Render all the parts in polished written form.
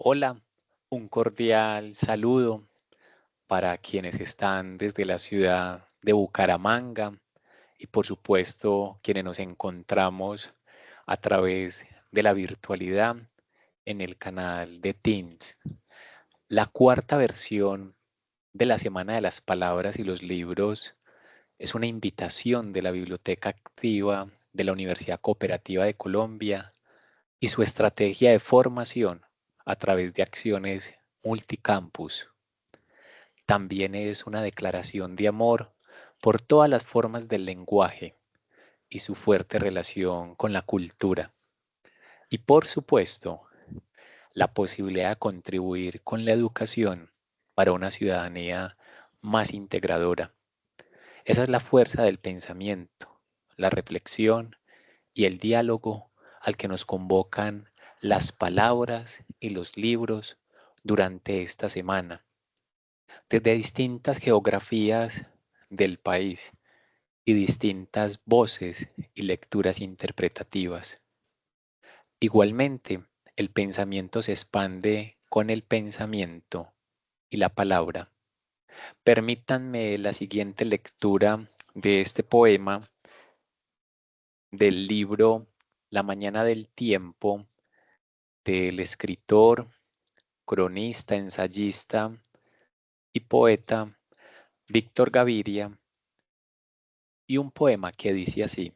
Hola, un cordial saludo para quienes están desde la ciudad de Bucaramanga y por supuesto quienes nos encontramos a través de la virtualidad en el canal de Teams. La cuarta versión de la Semana de las Palabras y los Libros es una invitación de la Biblioteca Activa de la Universidad Cooperativa de Colombia y su estrategia de formación a través de acciones multicampus. También es una declaración de amor por todas las formas del lenguaje y su fuerte relación con la cultura. Y por supuesto, la posibilidad de contribuir con la educación para una ciudadanía más integradora. Esa es la fuerza del pensamiento, la reflexión y el diálogo al que nos convocan las palabras y los libros durante esta semana, desde distintas geografías del país y distintas voces y lecturas interpretativas. Igualmente, el pensamiento se expande con el pensamiento y la palabra. Permítanme la siguiente lectura de este poema del libro La mañana del tiempo del escritor, cronista, ensayista y poeta Víctor Gaviria, y un poema que dice así: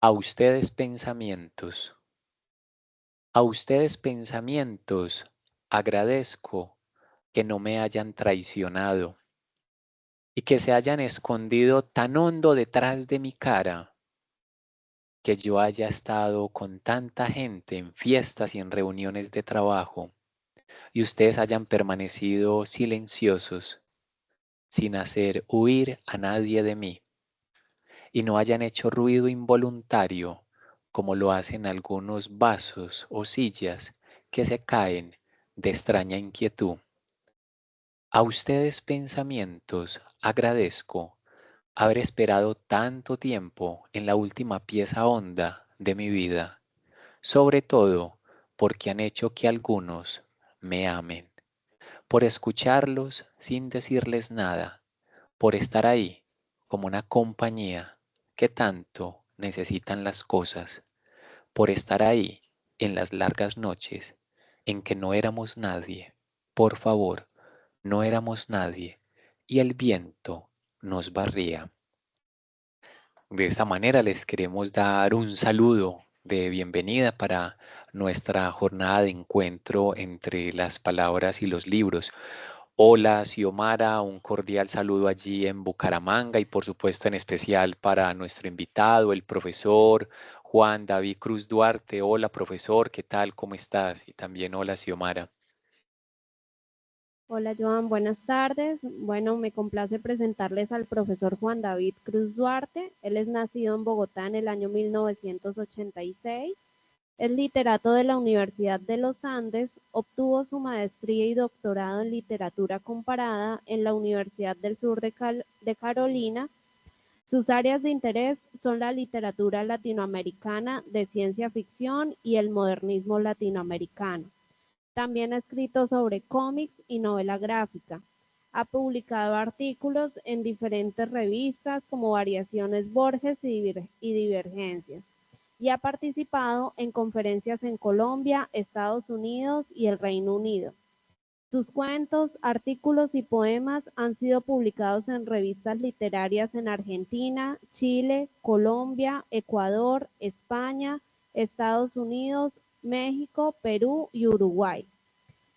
a ustedes pensamientos, a ustedes pensamientos, agradezco que no me hayan traicionado y que se hayan escondido tan hondo detrás de mi cara, que yo haya estado con tanta gente en fiestas y en reuniones de trabajo y ustedes hayan permanecido silenciosos sin hacer huir a nadie de mí y no hayan hecho ruido involuntario como lo hacen algunos vasos o sillas que se caen de extraña inquietud. A ustedes pensamientos agradezco haber esperado tanto tiempo en la última pieza honda de mi vida, sobre todo porque han hecho que algunos me amen, por escucharlos sin decirles nada, por estar ahí como una compañía que tanto necesitan las cosas, por estar ahí en las largas noches en que no éramos nadie, por favor, no éramos nadie, y el viento nos barría. De esta manera les queremos dar un saludo de bienvenida para nuestra jornada de encuentro entre las palabras y los libros. Hola, Xiomara, un cordial saludo allí en Bucaramanga y por supuesto en especial para nuestro invitado, el profesor Juan David Cruz Duarte. Hola, profesor, ¿qué tal? ¿Cómo estás? Y también hola, Xiomara. Hola Joan, buenas tardes. Bueno, me complace presentarles al profesor Juan David Cruz Duarte. Él es nacido en Bogotá en el año 1986. Es literato de la Universidad de los Andes. Obtuvo su maestría y doctorado en literatura comparada en la Universidad del Sur de Carolina. Sus áreas de interés son la literatura latinoamericana de ciencia ficción y el modernismo latinoamericano. También ha escrito sobre cómics y novela gráfica. Ha publicado artículos en diferentes revistas como Variaciones Borges y Divergencias, y ha participado en conferencias en Colombia, Estados Unidos y el Reino Unido. Sus cuentos, artículos y poemas han sido publicados en revistas literarias en Argentina, Chile, Colombia, Ecuador, España, Estados Unidos, México, Perú y Uruguay.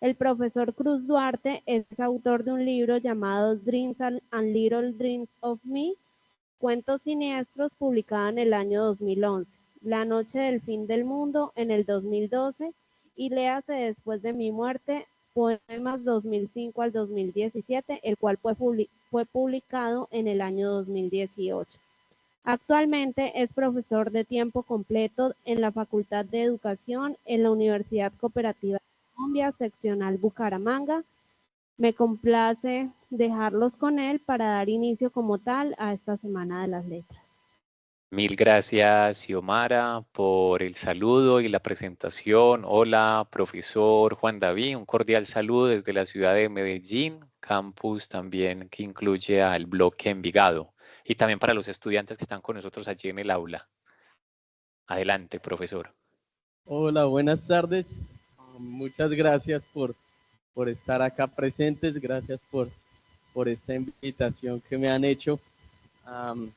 El profesor Cruz Duarte es autor de un libro llamado Dreams and Little Dreams of Me, Cuentos Siniestros, publicado en el año 2011, La Noche del Fin del Mundo en el 2012 y Léase Después de mi Muerte, Poemas 2005 al 2017, el cual fue publicado en el año 2018. Actualmente es profesor de tiempo completo en la Facultad de Educación en la Universidad Cooperativa de Colombia, seccional Bucaramanga. Me complace dejarlos con él para dar inicio como tal a esta Semana de las Letras. Mil gracias, Xiomara, por el saludo y la presentación. Hola, profesor Juan David, un cordial saludo desde la ciudad de Medellín, campus también que incluye al bloque Envigado y también para los estudiantes que están con nosotros allí en el aula. Adelante, profesor. Hola, buenas tardes. Muchas gracias por estar acá presentes. Gracias por esta invitación que me han hecho um,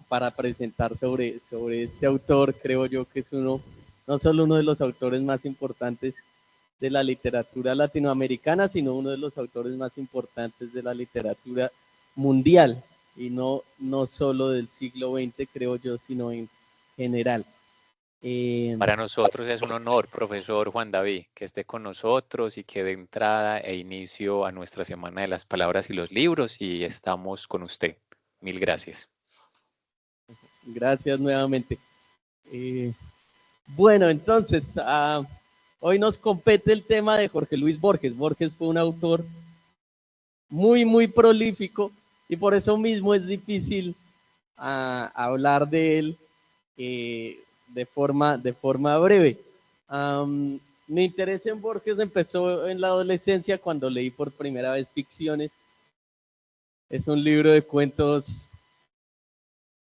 para presentar sobre este autor. Creo yo que es no solo uno de los autores más importantes de la literatura latinoamericana, sino uno de los autores más importantes de la literatura mundial, y no solo del siglo XX, creo yo, sino en general. Para nosotros es un honor, profesor Juan David, que esté con nosotros y que dé entrada e inicio a nuestra Semana de las Palabras y los Libros y estamos con usted. Mil gracias. Gracias nuevamente. Bueno, entonces, hoy nos compete el tema de Jorge Luis Borges. Borges fue un autor muy prolífico y por eso mismo es difícil hablar de él de forma breve. Mi interés en Borges empezó en la adolescencia cuando leí por primera vez Ficciones. Es un libro de cuentos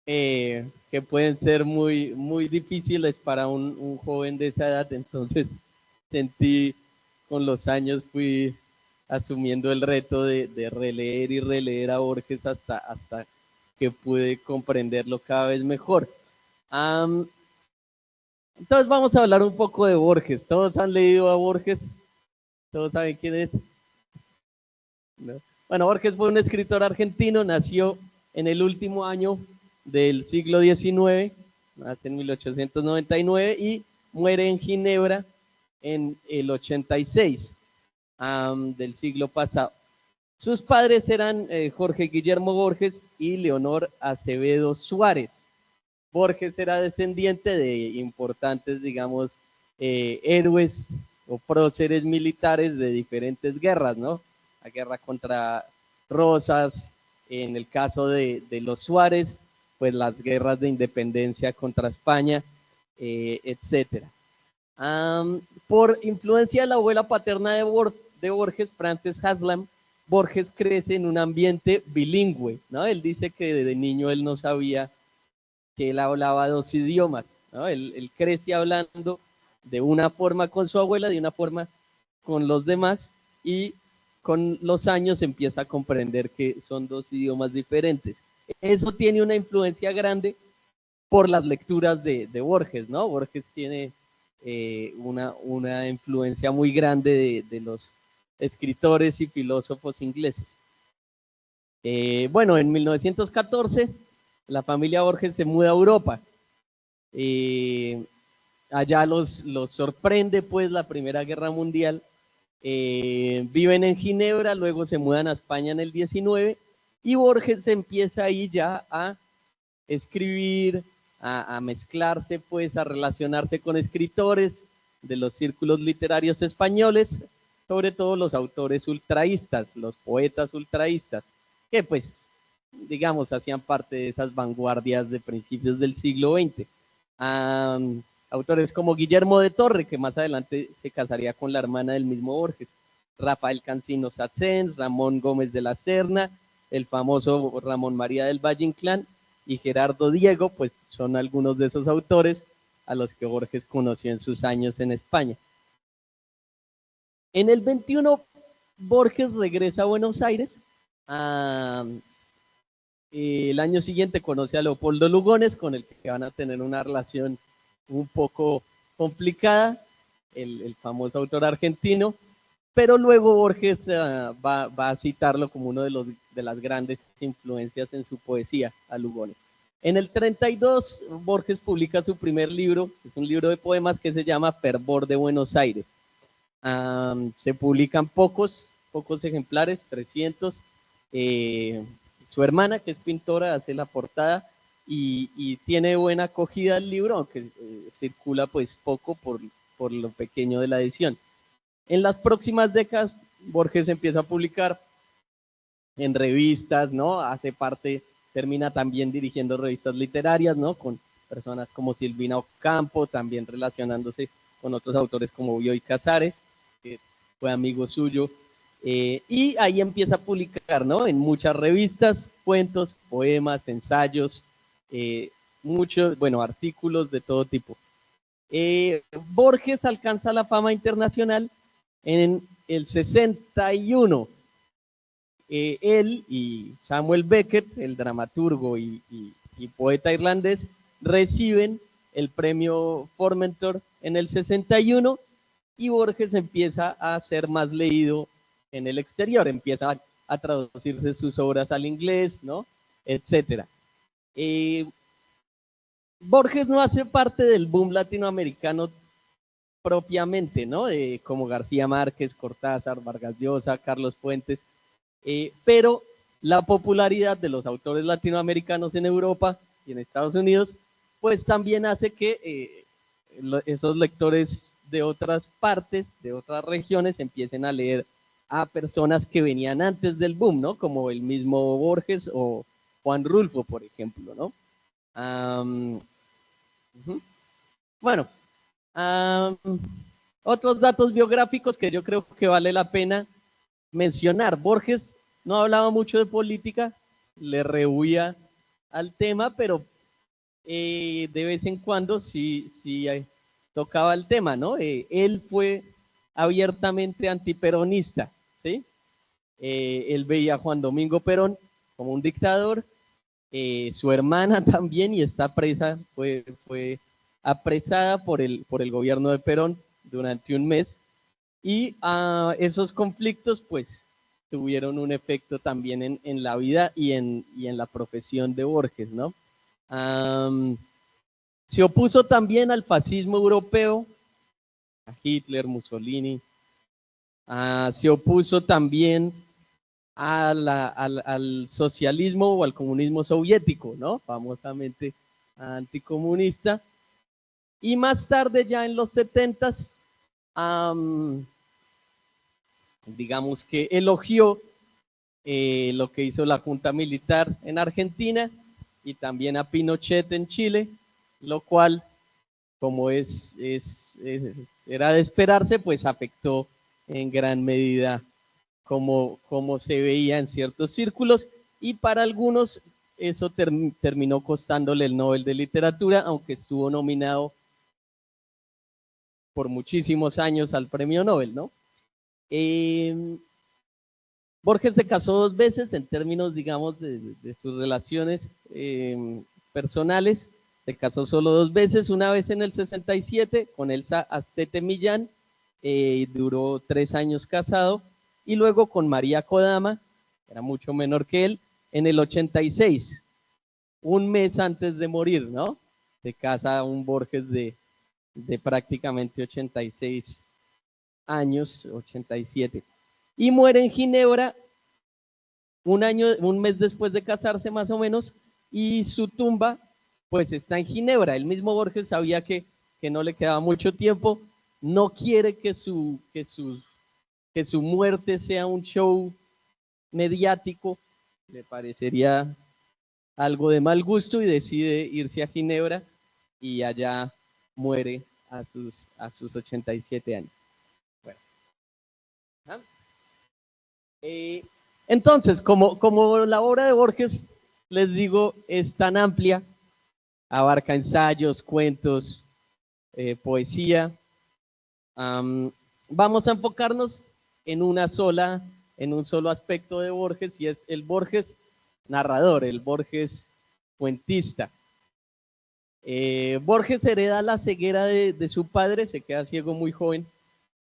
que pueden ser muy difíciles para un joven de esa edad. Entonces sentí, con los años fui asumiendo el reto de releer y releer a Borges hasta que pude comprenderlo cada vez mejor. Entonces vamos a hablar un poco de Borges. ¿Todos han leído a Borges? ¿Todos saben quién es? ¿No? Bueno, Borges fue un escritor argentino, nació en el último año del siglo XIX, nace en 1899 y muere en Ginebra en el 86 del siglo pasado. Sus padres eran Jorge Guillermo Borges y Leonor Acevedo Suárez. Borges era descendiente de importantes, digamos, héroes o próceres militares de diferentes guerras, ¿no? La guerra contra Rosas, en el caso de los Suárez, pues las guerras de independencia contra España, etcétera. Por influencia de la abuela paterna de Borges, Frances Haslam, Borges crece en un ambiente bilingüe, ¿no? Él dice que desde niño él no sabía que él hablaba dos idiomas, ¿no? Él crece hablando de una forma con su abuela, de una forma con los demás, y con los años empieza a comprender que son dos idiomas diferentes. Eso tiene una influencia grande por las lecturas de Borges, ¿no? Borges tiene una influencia muy grande de los escritores y filósofos ingleses. Bueno, en 1914 la familia Borges se muda a Europa. Allá los sorprende pues la Primera Guerra Mundial. Viven en Ginebra, luego se mudan a España en el 19 y Borges empieza ahí ya a escribir, a mezclarse pues, a relacionarse con escritores de los círculos literarios españoles, sobre todo los autores ultraístas, los poetas ultraístas, que pues digamos hacían parte de esas vanguardias de principios del siglo XX. Autores como Guillermo de Torre, que más adelante se casaría con la hermana del mismo Borges, Rafael Cancino Satzens, Ramón Gómez de la Serna, el famoso Ramón María del Valle Inclán y Gerardo Diego, pues son algunos de esos autores a los que Borges conoció en sus años en España. En el 21, Borges regresa a Buenos Aires. El año siguiente conoce a Leopoldo Lugones, con el que van a tener una relación un poco complicada, el famoso autor argentino, pero luego Borges va a citarlo como uno de las grandes influencias en su poesía, a Lugones. En el 32, Borges publica su primer libro, es un libro de poemas que se llama Fervor de Buenos Aires. Se publican pocos ejemplares, 300. Su hermana, que es pintora, hace la portada y tiene buena acogida el libro, aunque circula pues poco por lo pequeño de la edición. En las próximas décadas, Borges empieza a publicar en revistas, ¿no? Hace parte termina también dirigiendo revistas literarias, ¿no? Con personas como Silvina Ocampo, también relacionándose con otros autores como Bioy Casares, que fue amigo suyo, y ahí empieza a publicar, ¿no? En muchas revistas, cuentos, poemas, ensayos, muchos, bueno, artículos de todo tipo. Borges alcanza la fama internacional en el 61. Él y Samuel Beckett, el dramaturgo y poeta irlandés, reciben el premio Formentor en el 61 y Borges empieza a ser más leído en el exterior, empieza a traducirse sus obras al inglés, ¿no? Etcétera. Borges no hace parte del boom latinoamericano propiamente, ¿no? Como García Márquez, Cortázar, Vargas Llosa, Carlos Fuentes, pero la popularidad de los autores latinoamericanos en Europa y en Estados Unidos, pues también hace que esos lectores de otras partes, de otras regiones, empiecen a leer a personas que venían antes del boom, ¿no? Como el mismo Borges o Juan Rulfo, por ejemplo, ¿no? Bueno, otros datos biográficos que yo creo que vale la pena mencionar. Borges no hablaba mucho de política, le rehuía al tema, pero de vez en cuando sí tocaba el tema, ¿no? Él fue abiertamente antiperonista, ¿sí? Él veía a Juan Domingo Perón como un dictador, su hermana también, y está presa, fue apresada por el gobierno de Perón durante un mes, y esos conflictos pues tuvieron un efecto también en la vida y en la profesión de Borges, ¿no? Se opuso también al fascismo europeo, a Hitler, Mussolini, se opuso también al socialismo o al comunismo soviético, ¿no? Famosamente anticomunista. Y más tarde, ya en los 70s, digamos que elogió lo que hizo la Junta Militar en Argentina y también a Pinochet en Chile, lo cual, como era de esperarse, pues afectó en gran medida como se veía en ciertos círculos, y para algunos eso terminó costándole el Nobel de Literatura, aunque estuvo nominado por muchísimos años al premio Nobel, ¿no? Borges se casó 2 veces en términos, digamos, de sus relaciones personales. Se casó solo 2 veces, una vez en el 67 con Elsa Astete Millán, duró 3 años casado, y luego con María Kodama, era mucho menor que él, en el 86, un mes antes de morir, ¿no? Se casa un Borges de prácticamente 86 años, 87, y muere en Ginebra un mes después de casarse más o menos, y su tumba pues está en Ginebra. El mismo Borges sabía que no le quedaba mucho tiempo, no quiere que su muerte sea un show mediático, le parecería algo de mal gusto, y decide irse a Ginebra, y allá muere a sus 87 años. Bueno. Entonces, como la obra de Borges, les digo, es tan amplia, abarca ensayos, cuentos, poesía, vamos a enfocarnos en un solo aspecto de Borges, y es el Borges narrador, el Borges cuentista. Borges hereda la ceguera de su padre, se queda ciego muy joven,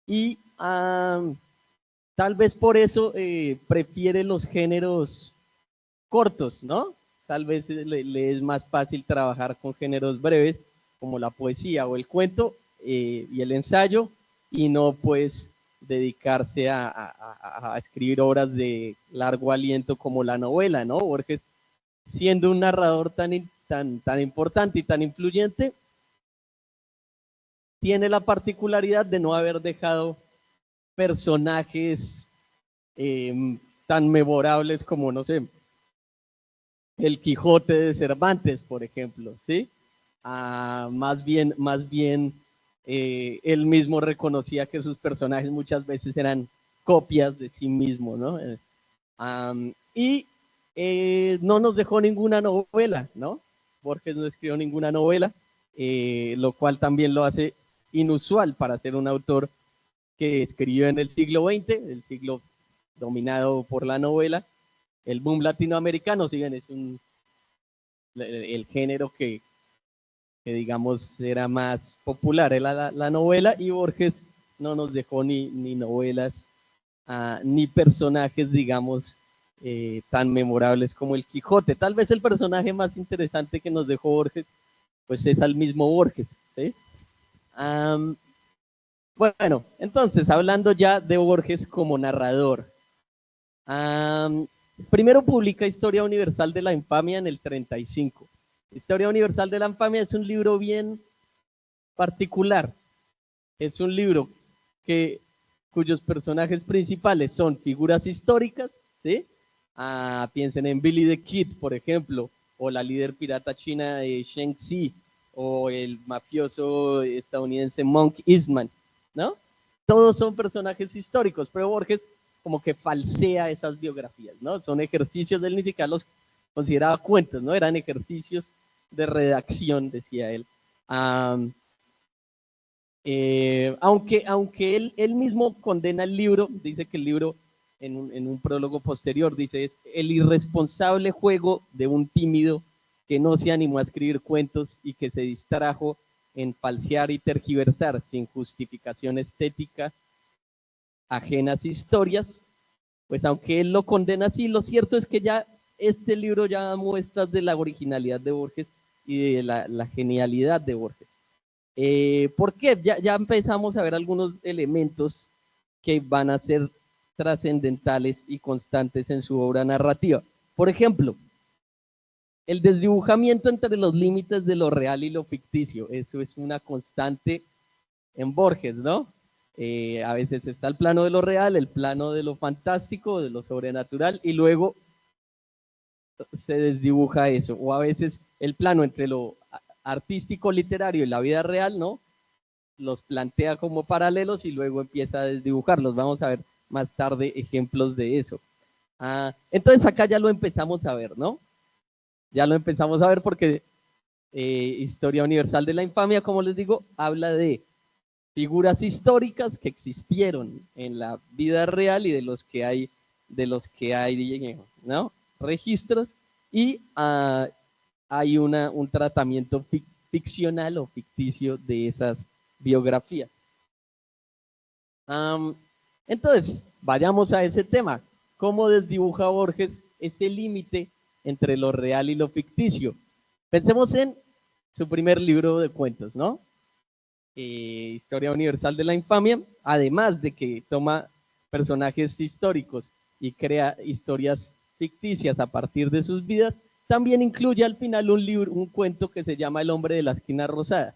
y tal vez por eso prefiere los géneros cortos, ¿no? Tal vez le es más fácil trabajar con géneros breves, como la poesía o el cuento y el ensayo, y no pues dedicarse a escribir obras de largo aliento como la novela, ¿no? Borges, siendo un narrador tan importante y tan influyente, tiene la particularidad de no haber dejado personajes tan memorables como, no sé, el Quijote de Cervantes, por ejemplo, ¿sí? Más bien, él mismo reconocía que sus personajes muchas veces eran copias de sí mismo, ¿no? Y no nos dejó ninguna novela, ¿no? Borges no escribió ninguna novela, lo cual también lo hace inusual para ser un autor que escribió en el siglo XX, el siglo dominado por la novela. El boom latinoamericano, si bien es el género que digamos era más popular, era la novela, y Borges no nos dejó ni novelas, ni personajes, digamos, tan memorables como el Quijote. Tal vez el personaje más interesante que nos dejó Borges, pues es al mismo Borges, ¿sí? Bueno, entonces, hablando ya de Borges como narrador. Primero publica Historia Universal de la Infamia en el 35. Historia Universal de la Infamia es un libro bien particular. Es un libro cuyos personajes principales son figuras históricas, ¿sí? Piensen en Billy the Kid, por ejemplo, o la líder pirata china de Shang Xi, o el mafioso estadounidense Monk Eastman, ¿no? Todos son personajes históricos, pero Borges como que falsea esas biografías, ¿no? Son ejercicios, él ni siquiera los consideraba cuentos, ¿no? Eran ejercicios de redacción, decía él. Aunque él mismo condena el libro, dice que el libro, en un prólogo posterior, dice, es el irresponsable juego de un tímido que no se animó a escribir cuentos y que se distrajo en falsear y tergiversar sin justificación estética ajenas historias. Pues aunque él lo condena así, lo cierto es que ya este libro ya da muestras de la originalidad de Borges y de la genialidad de Borges. ¿Por qué? Ya empezamos a ver algunos elementos que van a ser trascendentales y constantes en su obra narrativa. Por ejemplo, el desdibujamiento entre los límites de lo real y lo ficticio. Eso es una constante en Borges, ¿no? A veces está el plano de lo real, el plano de lo fantástico, de lo sobrenatural, y luego se desdibuja eso. O a veces el plano entre lo artístico, literario y la vida real, ¿no? Los plantea como paralelos y luego empieza a desdibujarlos. Vamos a ver más tarde ejemplos de eso. Entonces acá ya lo empezamos a ver, ¿no? Ya lo empezamos a ver porque Historia Universal de la Infamia, como les digo, habla de figuras históricas que existieron en la vida real y de los que hay, ¿no? Registros, y hay un tratamiento ficcional o ficticio de esas biografías. Entonces, vayamos a ese tema. ¿Cómo desdibuja Borges ese límite entre lo real y lo ficticio? Pensemos en su primer libro de cuentos, ¿no? Historia Universal de la Infamia, además de que toma personajes históricos y crea historias ficticias a partir de sus vidas, también incluye al final un cuento que se llama El hombre de la esquina rosada,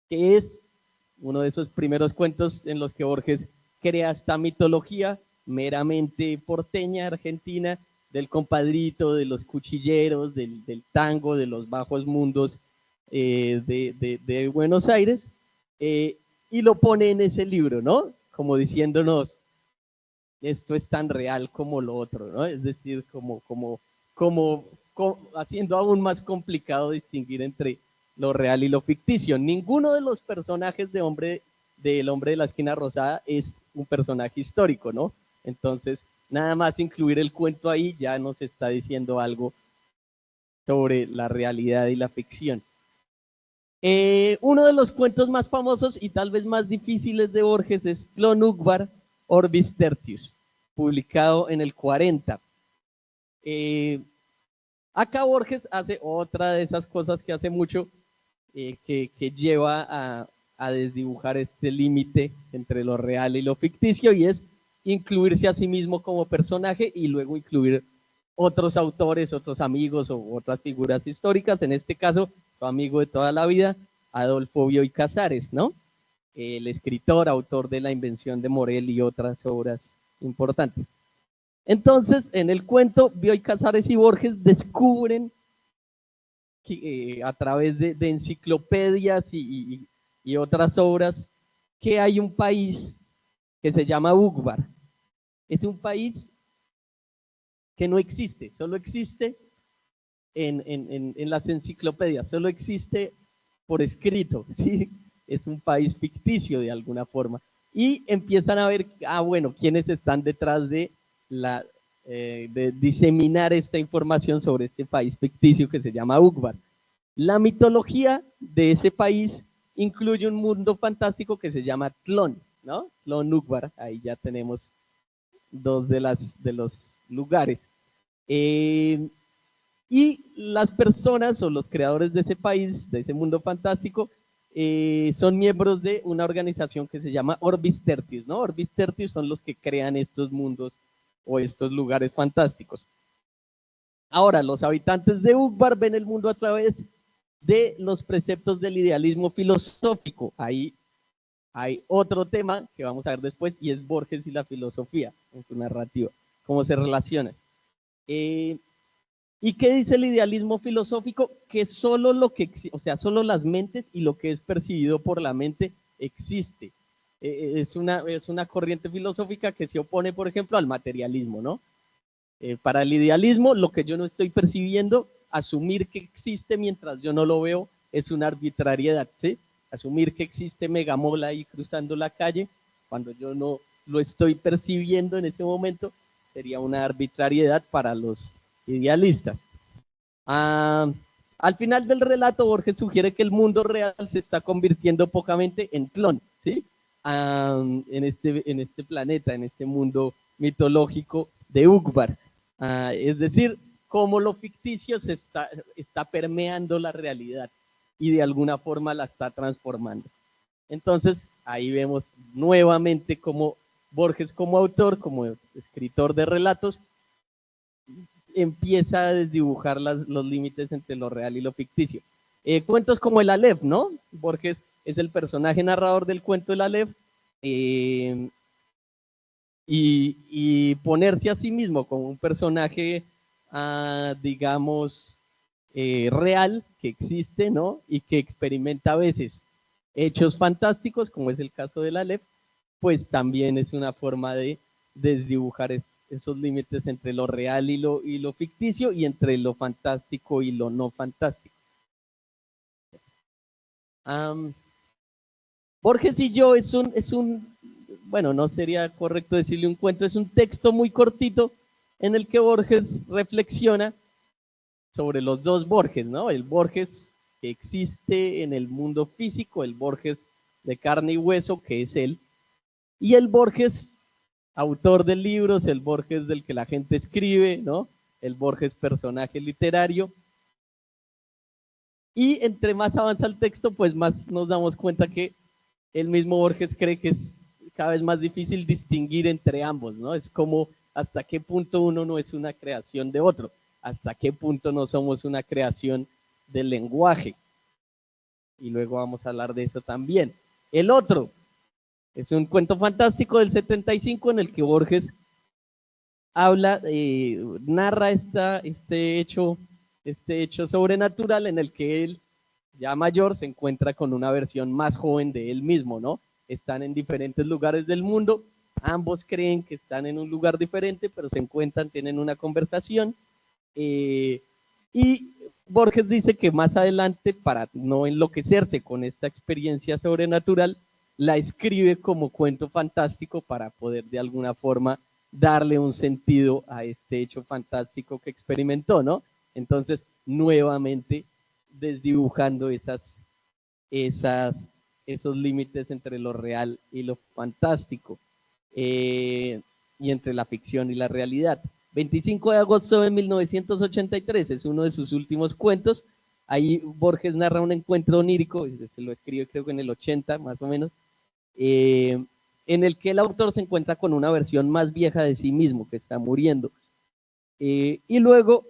que es uno de esos primeros cuentos en los que Borges crea esta mitología meramente porteña, argentina, del compadrito, de los cuchilleros, del tango, de los bajos mundos de Buenos Aires, y lo pone en ese libro, ¿no? Como diciéndonos, esto es tan real como lo otro, ¿no? Es decir, como haciendo aún más complicado distinguir entre lo real y lo ficticio. Ninguno de los personajes del hombre de la esquina rosada es un personaje histórico, ¿no? Entonces, nada más incluir el cuento ahí ya nos está diciendo algo sobre la realidad y la ficción. Uno de los cuentos más famosos y tal vez más difíciles de Borges es Clonugbar Orbis Tertius, publicado en el 40. Acá Borges hace otra de esas cosas que hace mucho, que lleva a desdibujar este límite entre lo real y lo ficticio, y es incluirse a sí mismo como personaje y luego incluir otros autores, otros amigos o otras figuras históricas, en este caso, su amigo de toda la vida, Adolfo Bioy Casares, ¿no? El escritor, autor de La invención de Morel y otras obras importantes. Entonces, en el cuento, Bioy Casares y Borges descubren que, a través de enciclopedias y otras obras, que hay un país que se llama Ugbar. Es un país que no existe, solo existe en las enciclopedias, solo existe por escrito, ¿sí? Es un país ficticio de alguna forma. Y empiezan a ver, bueno, quiénes están detrás de de diseminar esta información sobre este país ficticio que se llama Ugbar. La mitología de ese país incluye un mundo fantástico que se llama Tlön, ¿no? Tlön Ugbar, ahí ya tenemos dos de los lugares. Y las personas o los creadores de ese país, de ese mundo fantástico, son miembros de una organización que se llama Orbis Tertius, ¿no? Orbis Tertius son los que crean estos mundos o estos lugares fantásticos. Ahora, los habitantes de Ugbar ven el mundo a través de los preceptos del idealismo filosófico. Ahí hay otro tema que vamos a ver después, y es Borges y la filosofía en su narrativa, cómo se relacionan. ¿Y qué dice el idealismo filosófico? Que solo lo que, o sea, solo las mentes y lo que es percibido por la mente existe. Es una corriente filosófica que se opone, por ejemplo, al materialismo, ¿no? Para el idealismo, lo que yo no estoy percibiendo, asumir que existe mientras yo no lo veo, es una arbitrariedad, ¿sí? Asumir que existe Megamola ahí cruzando la calle, cuando yo no lo estoy percibiendo en este momento, sería una arbitrariedad para los idealistas. Al final del relato, Borges sugiere que el mundo real se está convirtiendo pocamente en Tlön, ¿sí? En este planeta, en este mundo mitológico de Ugbar. Es decir, cómo lo ficticio está permeando la realidad y de alguna forma la está transformando. Entonces, ahí vemos nuevamente cómo Borges, como autor, como escritor de relatos, empieza a desdibujar los límites entre lo real y lo ficticio. Cuentos como el Aleph, ¿no? Borges es el personaje narrador del cuento El Aleph, y ponerse a sí mismo como un personaje, digamos, real, que existe, ¿no? Y que experimenta a veces hechos fantásticos, como es el caso del Aleph, pues también es una forma de desdibujar esos límites entre lo real y lo ficticio, y entre lo fantástico y lo no fantástico. Borges y yo es un, bueno, no sería correcto decirle un cuento, es un texto muy cortito en el que Borges reflexiona sobre los dos Borges, ¿no? El Borges que existe en el mundo físico, el Borges de carne y hueso, que es él, y el Borges autor de libros, el Borges del que la gente escribe, ¿no? El Borges personaje literario. Y entre más avanza el texto, pues más nos damos cuenta que el mismo Borges cree que es cada vez más difícil distinguir entre ambos, ¿no? Es como hasta qué punto uno no es una creación de otro, hasta qué punto no somos una creación del lenguaje. Y luego vamos a hablar de eso también. El otro es un cuento fantástico del 75 en el que Borges habla, narra este hecho sobrenatural en el que él, ya mayor, se encuentra con una versión más joven de él mismo, ¿no? Están en diferentes lugares del mundo, ambos creen que están en un lugar diferente, pero se encuentran, tienen una conversación, y Borges dice que más adelante, para no enloquecerse con esta experiencia sobrenatural, la escribe como cuento fantástico para poder de alguna forma darle un sentido a este hecho fantástico que experimentó, ¿no? Entonces, nuevamente desdibujando esos límites entre lo real y lo fantástico, y entre la ficción y la realidad. 25 de agosto de 1983 es uno de sus últimos cuentos. Ahí Borges narra un encuentro onírico, se lo escribe creo que en el 80 más o menos, en el que el autor se encuentra con una versión más vieja de sí mismo que está muriendo. Y luego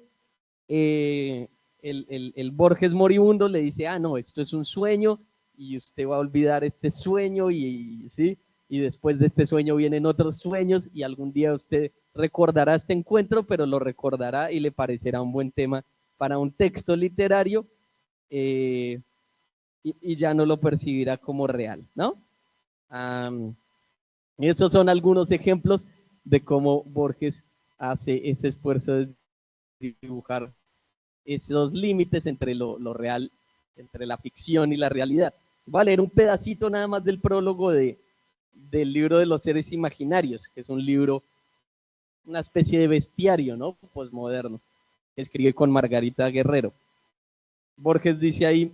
el Borges moribundo le dice, no, esto es un sueño y usted va a olvidar este sueño, ¿sí? Y después de este sueño vienen otros sueños y algún día usted recordará este encuentro, pero lo recordará y le parecerá un buen tema para un texto literario, y ya no lo percibirá como real, ¿no? Esos son algunos ejemplos de cómo Borges hace ese esfuerzo de dibujar esos límites entre lo real, entre la ficción y la realidad. Voy a leer un pedacito nada más del prólogo del libro de los seres imaginarios, que es un libro, una especie de bestiario, ¿no? Postmoderno, que escribe con Margarita Guerrero. Borges dice ahí: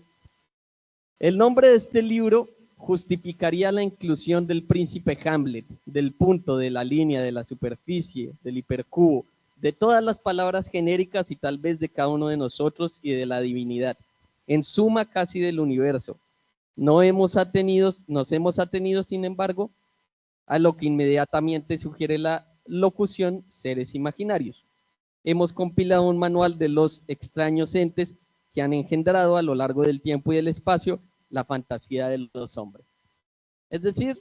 el nombre de este libro justificaría la inclusión del príncipe Hamlet, del punto, de la línea, de la superficie, del hipercubo, de todas las palabras genéricas y tal vez de cada uno de nosotros y de la divinidad, en suma casi del universo. Nos hemos atenido, sin embargo, a lo que inmediatamente sugiere la locución seres imaginarios. Hemos compilado un manual de los extraños entes que han engendrado a lo largo del tiempo y del espacio la fantasía de los hombres. Es decir,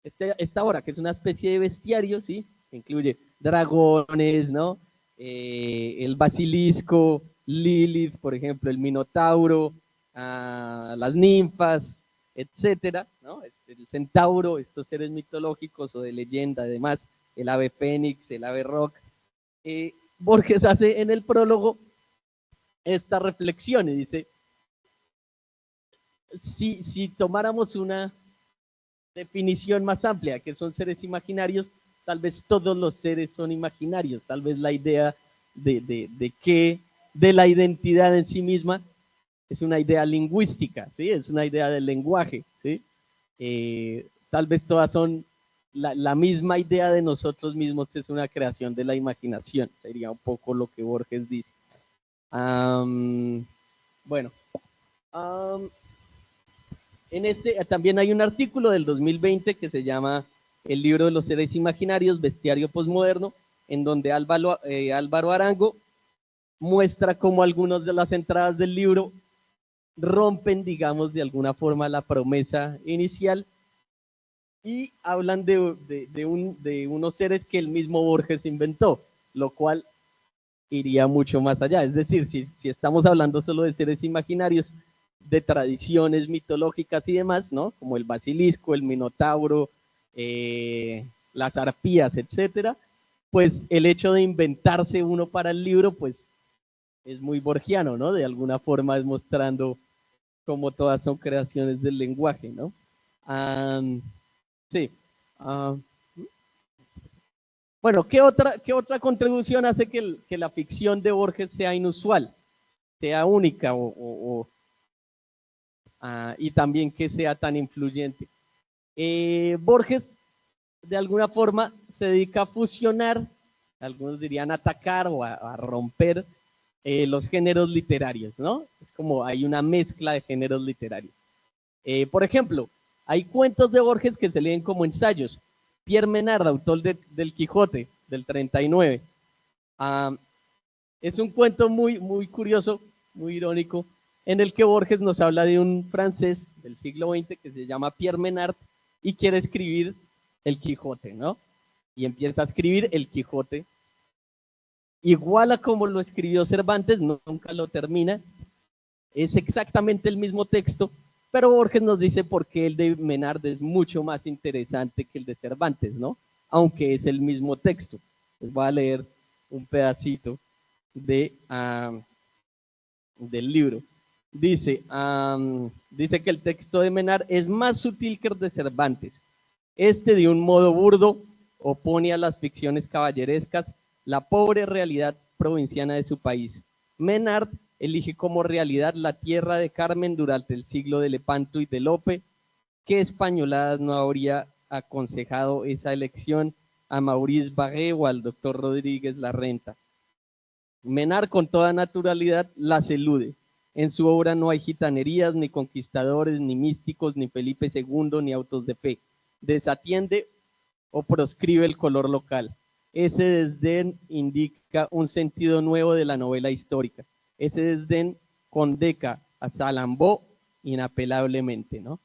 esta obra, que es una especie de bestiario, ¿sí? Que incluye dragones, ¿no? El basilisco, Lilith, por ejemplo, el minotauro, las ninfas, etcétera, ¿no? El centauro, estos seres mitológicos o de leyenda, además, el ave fénix, el ave roc. Borges hace en el prólogo esta reflexión y dice: si tomáramos una definición más amplia, que son seres imaginarios, tal vez todos los seres son imaginarios, tal vez la idea de la identidad en sí misma es una idea lingüística, ¿sí? Es una idea del lenguaje, ¿sí? Tal vez todas son la misma idea de nosotros mismos, es una creación de la imaginación, sería un poco lo que Borges dice. Bueno, también hay un artículo del 2020 que se llama El libro de los seres imaginarios, bestiario posmoderno, en donde Álvaro Arango muestra cómo algunas de las entradas del libro rompen, digamos, de alguna forma la promesa inicial y hablan de unos seres que el mismo Borges inventó, lo cual iría mucho más allá. Es decir, si estamos hablando solo de seres imaginarios, de tradiciones mitológicas y demás, ¿no? Como el basilisco, el minotauro, las arpías, etcétera, pues el hecho de inventarse uno para el libro, pues es muy borgiano, ¿no? De alguna forma es mostrando cómo todas son creaciones del lenguaje, ¿no? Sí. Bueno, ¿qué otra contribución hace que la ficción de Borges sea inusual, sea única y también que sea tan influyente? Borges, de alguna forma, se dedica a fusionar, algunos dirían atacar o a romper los géneros literarios, ¿no? Es como hay una mezcla de géneros literarios. Por ejemplo, hay cuentos de Borges que se leen como ensayos. Pierre Menard, autor del Quijote, del 39. Es un cuento muy, muy curioso, muy irónico, en el que Borges nos habla de un francés del siglo XX que se llama Pierre Menard y quiere escribir el Quijote, ¿no? Y empieza a escribir el Quijote igual a como lo escribió Cervantes, nunca lo termina. Es exactamente el mismo texto, pero Borges nos dice por qué el de Menard es mucho más interesante que el de Cervantes, ¿no? Aunque es el mismo texto. Les voy a leer un pedacito del libro. Dice que el texto de Menard es más sutil que el de Cervantes. De un modo burdo, opone a las ficciones caballerescas la pobre realidad provinciana de su país. Menard elige como realidad la tierra de Carmen durante el siglo de Lepanto y de Lope. ¿Qué españoladas no habría aconsejado esa elección a Maurice Barré o al doctor Rodríguez Larrenta? Menard con toda naturalidad las elude. En su obra no hay gitanerías, ni conquistadores, ni místicos, ni Felipe II, ni autos de fe. Desatiende o proscribe el color local. Ese desdén indica un sentido nuevo de la novela histórica. Ese desdén condeca a Salambó inapelablemente, ¿no?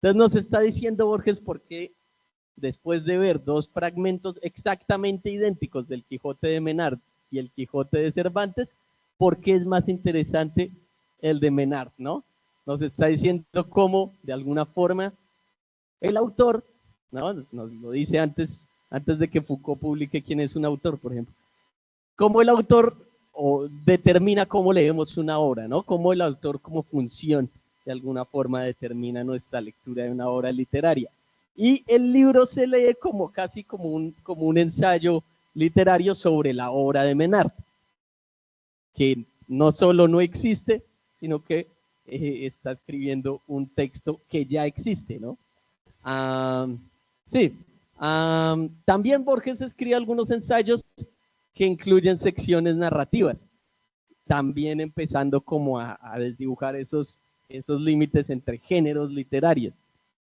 Entonces nos está diciendo Borges por qué después de ver dos fragmentos exactamente idénticos del Quijote de Menard y el Quijote de Cervantes, ¿por qué es más interesante el de Menard, ¿no? Nos está diciendo cómo, de alguna forma, el autor, ¿no? Nos lo dice antes de que Foucault publique quién es un autor, por ejemplo, cómo el autor determina cómo leemos una obra, ¿no? Cómo el autor como función de alguna forma determina nuestra lectura de una obra literaria. Y el libro se lee como casi como un ensayo literario sobre la obra de Menard, que no solo no existe, sino que está escribiendo un texto que ya existe, ¿no? Sí. También Borges escribe algunos ensayos que incluyen secciones narrativas, también empezando como a desdibujar esos límites entre géneros literarios.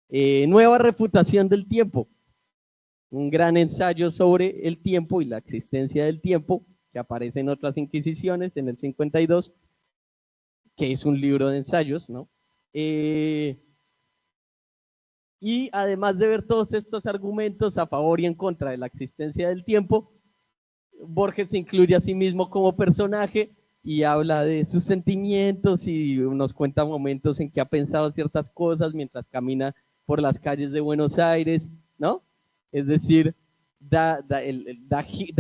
Nueva refutación del tiempo, un gran ensayo sobre el tiempo y la existencia del tiempo, que aparece en otras Inquisiciones en el 52, que es un libro de ensayos, ¿no? Y además de ver todos estos argumentos a favor y en contra de la existencia del tiempo, Borges se incluye a sí mismo como personaje y habla de sus sentimientos y nos cuenta momentos en que ha pensado ciertas cosas mientras camina por las calles de Buenos Aires, ¿no? Es decir, da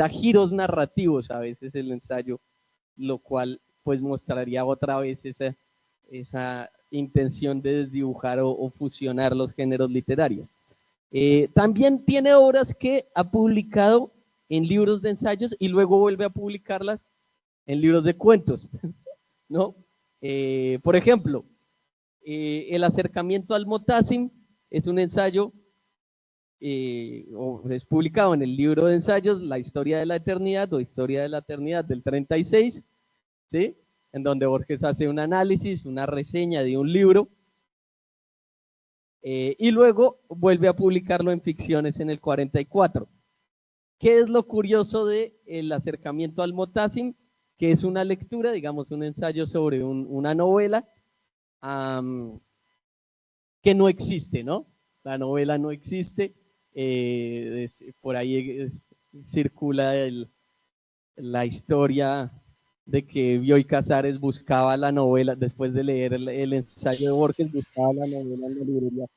giros narrativos a veces el ensayo, lo cual pues mostraría otra vez esa intención de desdibujar o fusionar los géneros literarios. También tiene obras que ha publicado en libros de ensayos y luego vuelve a publicarlas en libros de cuentos, ¿no? Por ejemplo, El acercamiento al Motasim es un ensayo, es publicado en el libro de ensayos La historia de la eternidad o Historia de la eternidad del 36, ¿sí? En donde Borges hace un análisis, una reseña de un libro, y luego vuelve a publicarlo en Ficciones en el 44. ¿Qué es lo curioso de El acercamiento al Motasim? Que es una lectura, digamos, un ensayo sobre una novela que no existe, ¿no? La novela no existe, por ahí circula la historia de que Bioy Casares buscaba la novela, después de leer el ensayo de Borges, buscaba la novela en la librería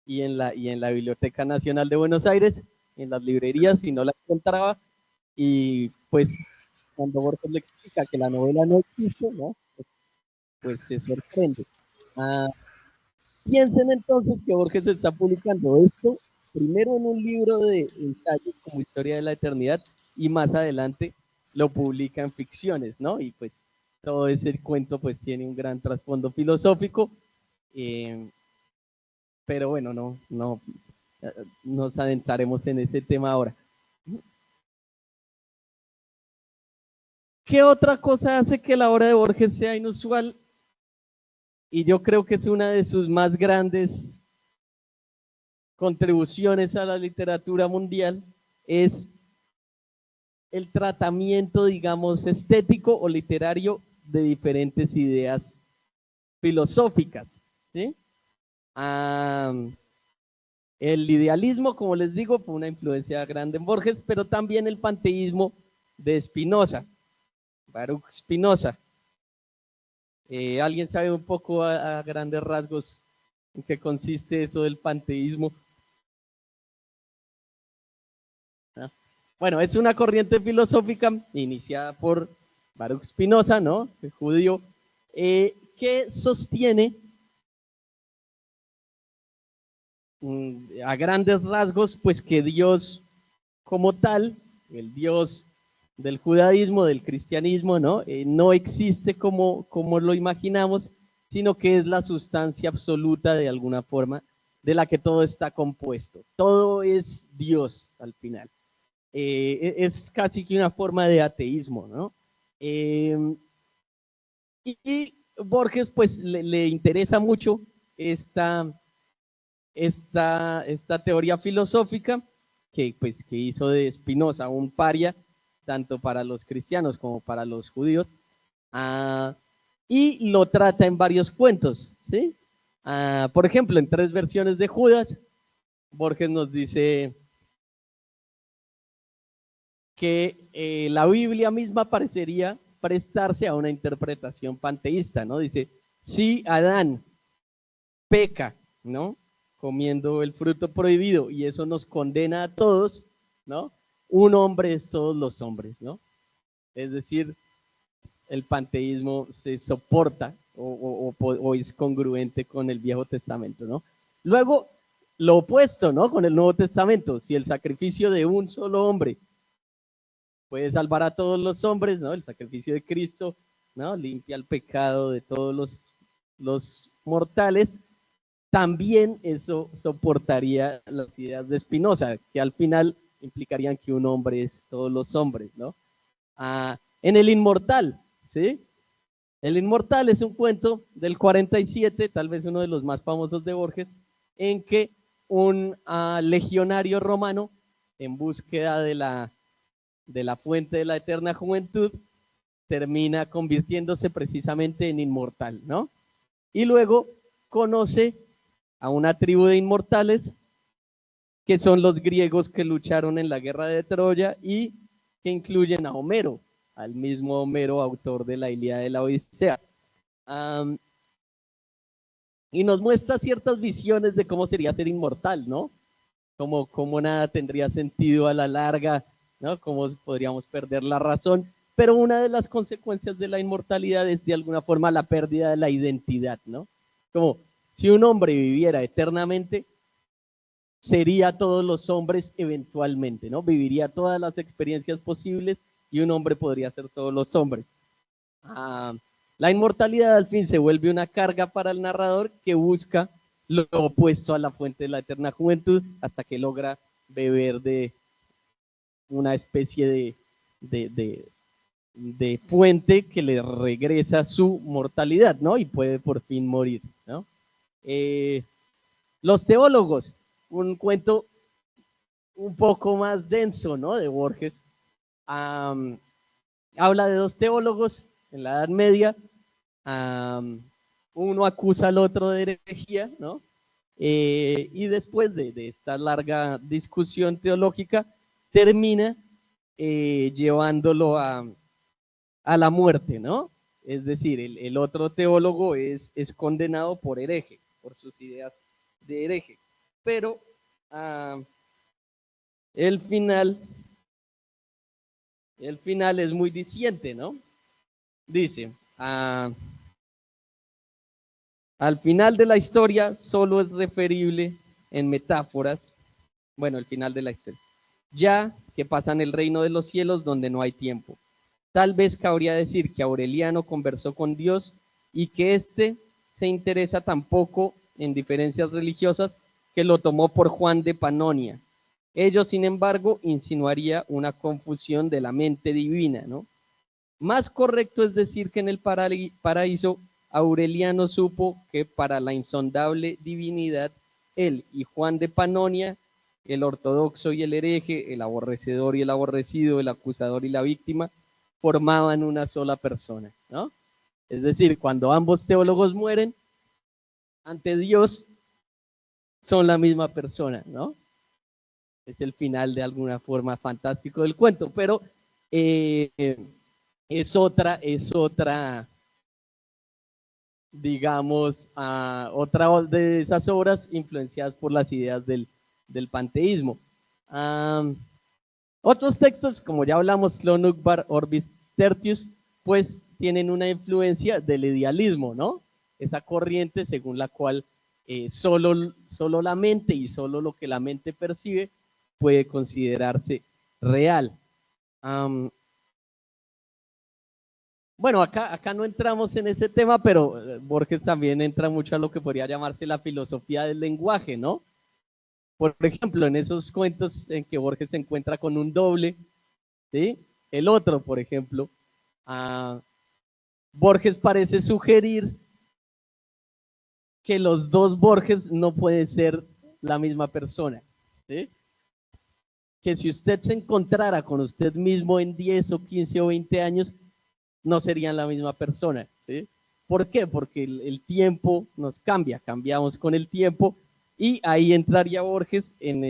y en la Biblioteca Nacional de Buenos Aires, en las librerías, y no la encontraba, y pues cuando Borges le explica que la novela no existe, ¿no? Pues se sorprende. Piensen entonces que Borges está publicando esto primero en un libro de ensayos como Historia de la Eternidad y más adelante lo publica en Ficciones, ¿no? Y pues todo ese cuento pues tiene un gran trasfondo filosófico, pero bueno, no nos adentraremos en ese tema ahora. ¿Qué otra cosa hace que la obra de Borges sea inusual? Y yo creo que es una de sus más grandes contribuciones a la literatura mundial, es el tratamiento, digamos, estético o literario de diferentes ideas filosóficas, ¿sí? El idealismo, como les digo, fue una influencia grande en Borges, pero también el panteísmo de Spinoza, Baruch Spinoza. ¿Alguien sabe un poco a grandes rasgos en qué consiste eso del panteísmo? ¿No? Bueno, es una corriente filosófica iniciada por Baruch Spinoza, ¿no? El judío, que sostiene a grandes rasgos, pues que Dios como tal, el Dios del judaísmo, del cristianismo, ¿no? No existe como lo imaginamos, sino que es la sustancia absoluta de alguna forma de la que todo está compuesto. Todo es Dios al final. Es casi que una forma de ateísmo, ¿no? Y Borges pues le interesa mucho esta teoría filosófica que hizo de Spinoza un paria tanto para los cristianos como para los judíos, y lo trata en varios cuentos, ¿sí? Por ejemplo, en 3 versiones de Judas, Borges nos dice que la Biblia misma parecería prestarse a una interpretación panteísta, ¿no? Dice, si Adán peca, ¿no? Comiendo el fruto prohibido y eso nos condena a todos, ¿no? Un hombre es todos los hombres, ¿no? Es decir, el panteísmo se soporta o es congruente con el Viejo Testamento, ¿no? Luego, lo opuesto, ¿no? Con el Nuevo Testamento, si el sacrificio de un solo hombre puede salvar a todos los hombres, ¿no? El sacrificio de Cristo, ¿no? Limpia el pecado de todos los mortales. También eso soportaría las ideas de Spinoza, que al final implicarían que un hombre es todos los hombres, ¿no? En El Inmortal, ¿sí? El Inmortal es un cuento del 47, tal vez uno de los más famosos de Borges, en que un legionario romano, en búsqueda de la fuente de la eterna juventud, termina convirtiéndose precisamente en inmortal, ¿no? Y luego conoce a una tribu de inmortales, que son los griegos que lucharon en la guerra de Troya y que incluyen a Homero, al mismo Homero, autor de la Ilíada y la Odisea. Y nos muestra ciertas visiones de cómo sería ser inmortal, ¿no? Como nada tendría sentido a la larga, ¿no? Cómo podríamos perder la razón. Pero una de las consecuencias de la inmortalidad es de alguna forma la pérdida de la identidad, ¿no? Como si un hombre viviera eternamente, sería todos los hombres eventualmente, ¿no? Viviría todas las experiencias posibles y un hombre podría ser todos los hombres. La inmortalidad al fin se vuelve una carga para el narrador que busca lo opuesto a la fuente de la eterna juventud hasta que logra beber de una especie de fuente que le regresa su mortalidad, ¿no? Y puede por fin morir, ¿no? Los teólogos, un cuento un poco más denso, ¿no? De Borges. Habla de dos teólogos en la Edad Media. Uno acusa al otro de herejía, ¿no? Y después de esta larga discusión teológica, termina llevándolo a la muerte, ¿no? Es decir, el otro teólogo es condenado por hereje, por sus ideas de hereje. Pero el final es muy diciente, ¿no? Dice, al final de la historia solo es referible en metáforas, bueno, el final de la historia, ya que pasa en el reino de los cielos donde no hay tiempo. Tal vez cabría decir que Aureliano conversó con Dios y que éste se interesa tan poco en diferencias religiosas que lo tomó por Juan de Panonia. Ello, sin embargo, insinuaría una confusión de la mente divina, ¿no? Más correcto es decir que en el paraíso Aureliano supo que para la insondable divinidad él y Juan de Panonia, el ortodoxo y el hereje, el aborrecedor y el aborrecido, el acusador y la víctima, formaban una sola persona, ¿no? Es decir, cuando ambos teólogos mueren, ante Dios son la misma persona, ¿no? Es el final de alguna forma fantástico del cuento, pero es otra, digamos, otra de esas obras influenciadas por las ideas del panteísmo. Otros textos, como ya hablamos, Clonukbar, Orbis Tertius, pues tienen una influencia del idealismo, ¿no? Esa corriente según la cual solo la mente y solo lo que la mente percibe puede considerarse real. Bueno, acá no entramos en ese tema, pero Borges también entra mucho a lo que podría llamarse la filosofía del lenguaje, ¿no? Por ejemplo, en esos cuentos en que Borges se encuentra con un doble, ¿sí? El otro, por ejemplo, Borges parece sugerir que los dos Borges no pueden ser la misma persona, ¿sí? Que si usted se encontrara con usted mismo en 10 o 15 o 20 años, no serían la misma persona, ¿sí? ¿Por qué? Porque el tiempo nos cambia, cambiamos con el tiempo Y ahí entraría Borges en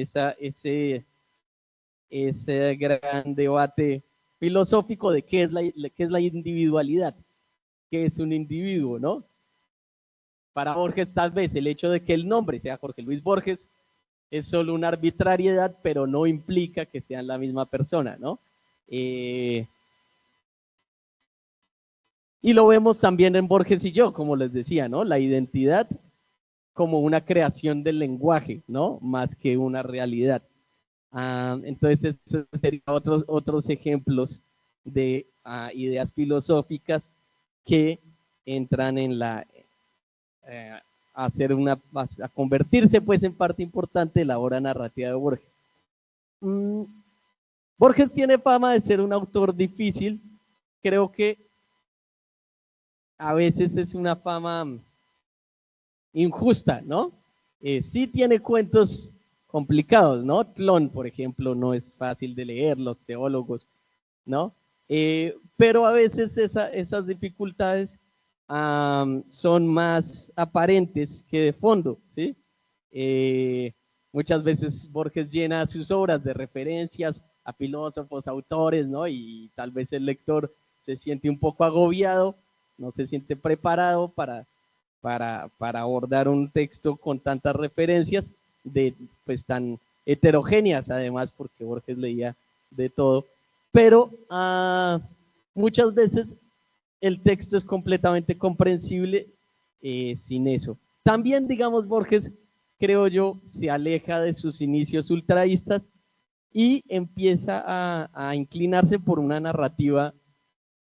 ese gran debate filosófico de qué es la individualidad, qué es un individuo, ¿no? Para Borges tal vez el hecho de que el nombre sea Jorge Luis Borges es solo una arbitrariedad, pero no implica que sean la misma persona, ¿no? Y lo vemos también en Borges y yo, como les decía, ¿no? La identidad como una creación del lenguaje, ¿no? Más que una realidad. Entonces, estos serían otros ejemplos de ideas filosóficas que entran en a convertirse pues en parte importante de la obra narrativa de Borges. Borges tiene fama de ser un autor difícil. Creo que a veces es una fama injusta, ¿no? Sí tiene cuentos complicados, ¿no? Tlón, por ejemplo, no es fácil de leer, los teólogos, ¿no? Pero a veces esas dificultades son más aparentes que de fondo, ¿sí? Muchas veces Borges llena sus obras de referencias a filósofos, autores, ¿no? Y tal vez el lector se siente un poco agobiado, no se siente preparado para abordar un texto con tantas referencias pues tan heterogéneas, además, porque Borges leía de todo, pero muchas veces el texto es completamente comprensible sin eso. También, digamos, Borges, creo yo, se aleja de sus inicios ultraístas y empieza a inclinarse por una narrativa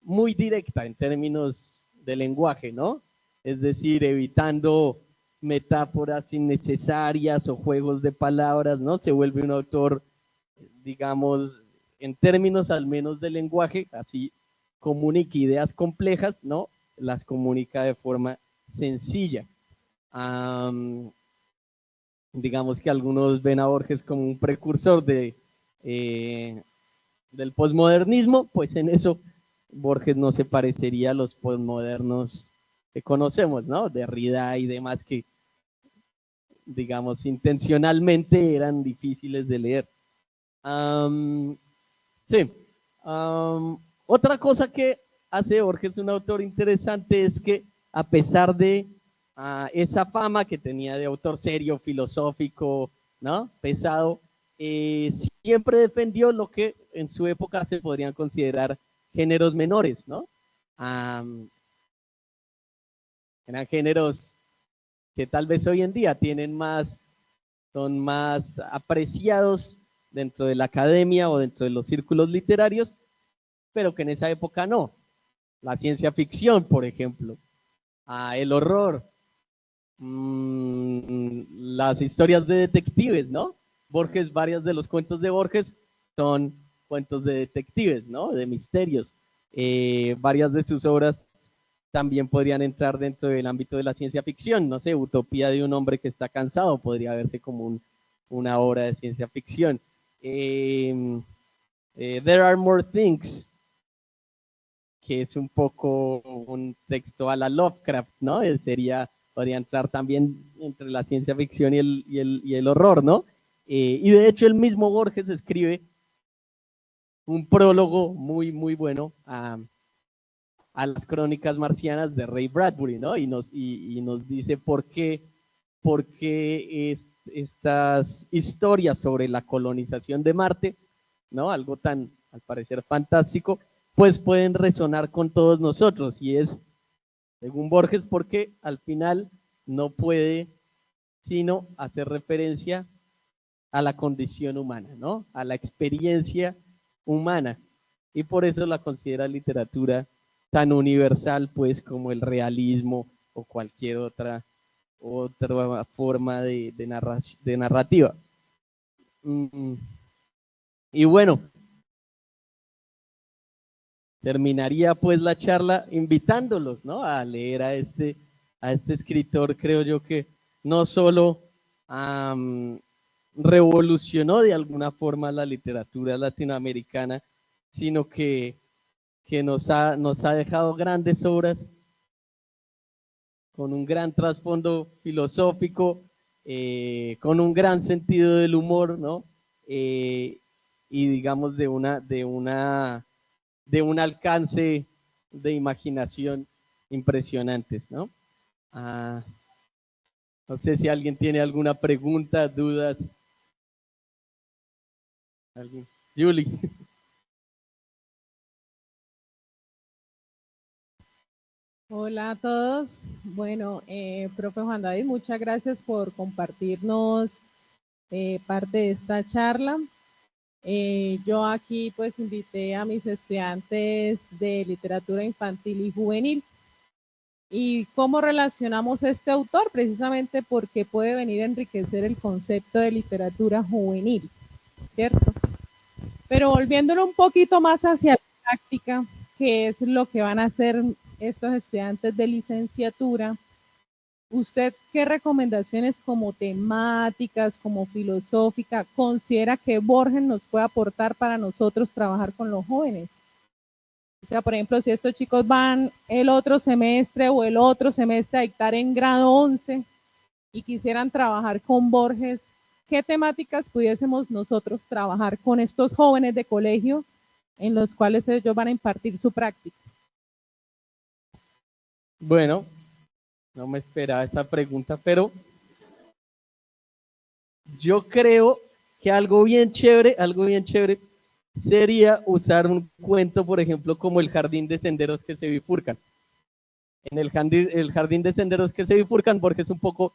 muy directa en términos de lenguaje, ¿no? Es decir, evitando metáforas innecesarias o juegos de palabras, ¿no? Se vuelve un autor, digamos, en términos al menos de lenguaje, así comunica ideas complejas, ¿no? Las comunica de forma sencilla. Digamos que algunos ven a Borges como un precursor del posmodernismo, pues en eso Borges no se parecería a los posmodernos que conocemos, ¿no? Derrida y demás que, digamos, intencionalmente eran difíciles de leer. Sí. Otra cosa que hace Borges un autor interesante es que a pesar de esa fama que tenía de autor serio, filosófico, ¿no? Pesado, siempre defendió lo que en su época se podrían considerar géneros menores, ¿no? Eran géneros que tal vez hoy en día son más apreciados dentro de la academia o dentro de los círculos literarios, pero que en esa época no. La ciencia ficción, por ejemplo, el horror, las historias de detectives, ¿no? Borges, varios de los cuentos de Borges son cuentos de detectives, ¿no? De misterios. Varias de sus obras también podrían entrar dentro del ámbito de la ciencia ficción. No sé, Utopía de un hombre que está cansado podría verse como una obra de ciencia ficción. There Are More Things, que es un poco un texto a la Lovecraft, ¿no? Podría entrar también entre la ciencia ficción y el horror, ¿no? Y de hecho el mismo Borges escribe un prólogo muy, muy bueno a las crónicas marcianas de Ray Bradbury, ¿no? Y nos dice por qué estas historias sobre la colonización de Marte, ¿no? Algo tan, al parecer, fantástico, pues pueden resonar con todos nosotros. Y es, según Borges, porque al final no puede sino hacer referencia a la condición humana, ¿no? A la experiencia humana. Y por eso la considera literatura tan universal, pues, como el realismo o cualquier otra forma de narrativa. Y bueno, terminaría pues la charla invitándolos, ¿no? A leer a este escritor. Creo yo que no solo revolucionó de alguna forma la literatura latinoamericana, sino que nos ha dejado grandes obras con un gran trasfondo filosófico, con un gran sentido del humor, ¿no? Y digamos de un alcance de imaginación impresionantes, ¿no? Ah, no sé si alguien tiene alguna pregunta, dudas. ¿Alguien? Julie. Hola a todos. Bueno, profe Juan David, muchas gracias por compartirnos parte de esta charla. Yo aquí pues invité a mis estudiantes de literatura infantil y juvenil. ¿Y cómo relacionamos este autor? Precisamente porque puede venir a enriquecer el concepto de literatura juvenil, ¿cierto? Pero volviéndolo un poquito más hacia la práctica, que es lo que van a hacer estos estudiantes de licenciatura, ¿usted qué recomendaciones como temáticas, como filosófica, considera que Borges nos puede aportar para nosotros trabajar con los jóvenes? O sea, por ejemplo, si estos chicos van el otro semestre o el otro semestre a dictar en grado 11 y quisieran trabajar con Borges, ¿qué temáticas pudiésemos nosotros trabajar con estos jóvenes de colegio en los cuales ellos van a impartir su práctica? Bueno, no me esperaba esta pregunta, pero yo creo que algo bien chévere sería usar un cuento, por ejemplo, como el jardín de senderos que se bifurcan. En el jardín de senderos que se bifurcan, porque es un poco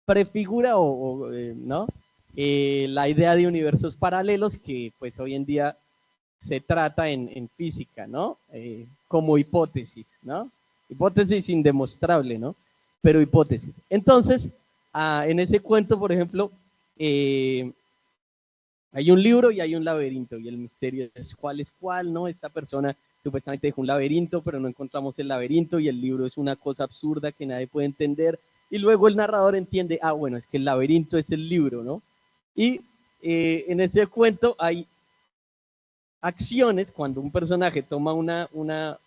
prefigura ¿no? La idea de universos paralelos que pues hoy en día se trata en física, ¿no? Como hipótesis, ¿no? Hipótesis indemostrable, ¿no? Pero hipótesis. Entonces, en ese cuento, por ejemplo, hay un libro y hay un laberinto, y el misterio es cuál, ¿no? Esta persona supuestamente dejó un laberinto, pero no encontramos el laberinto, y el libro es una cosa absurda que nadie puede entender, y luego el narrador entiende, bueno, es que el laberinto es el libro, ¿no? Y en ese cuento hay acciones, cuando un personaje toma una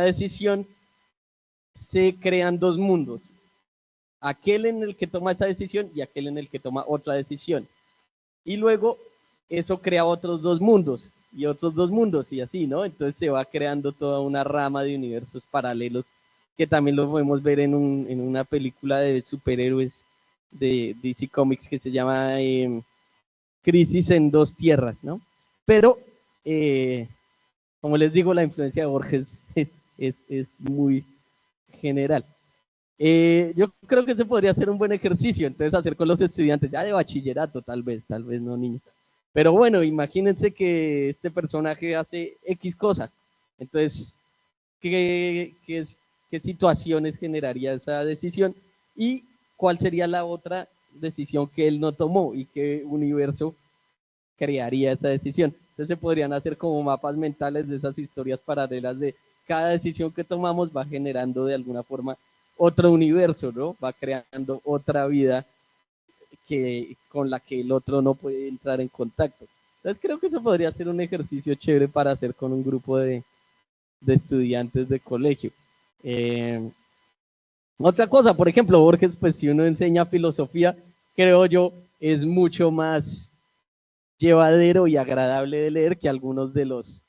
decisión, se crean dos mundos, aquel en el que toma esa decisión y aquel en el que toma otra decisión. Y luego eso crea otros dos mundos y otros dos mundos y así, ¿no? Entonces se va creando toda una rama de universos paralelos que también lo podemos ver en una película de superhéroes de DC Comics que se llama Crisis en dos tierras, ¿no? Pero, como les digo, la influencia de Borges es muy general. Yo creo que ese podría ser un buen ejercicio, entonces hacer con los estudiantes, ya de bachillerato tal vez no niños. Pero bueno, imagínense que este personaje hace X cosa. Entonces, ¿qué situaciones generaría esa decisión? ¿Y cuál sería la otra decisión que él no tomó? ¿Y qué universo crearía esa decisión? Entonces se podrían hacer como mapas mentales de esas historias paralelas de cada decisión que tomamos va generando de alguna forma otro universo, ¿no? Va creando otra vida con la que el otro no puede entrar en contacto. Entonces creo que eso podría ser un ejercicio chévere para hacer con un grupo de estudiantes de colegio. Otra cosa, por ejemplo, Borges, pues si uno enseña filosofía, creo yo, es mucho más llevadero y agradable de leer que algunos de los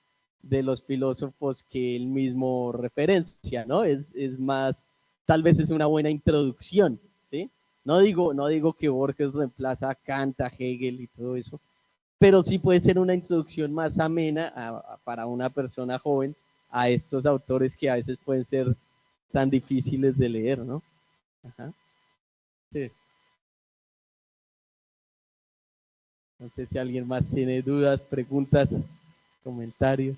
filósofos que él mismo referencia, ¿no? Es más, tal vez es una buena introducción, ¿sí? No digo que Borges reemplaza a Kant, a Hegel y todo eso, pero sí puede ser una introducción más amena para una persona joven a estos autores que a veces pueden ser tan difíciles de leer, ¿no? Ajá. Sí. No sé si alguien más tiene dudas, preguntas, comentarios.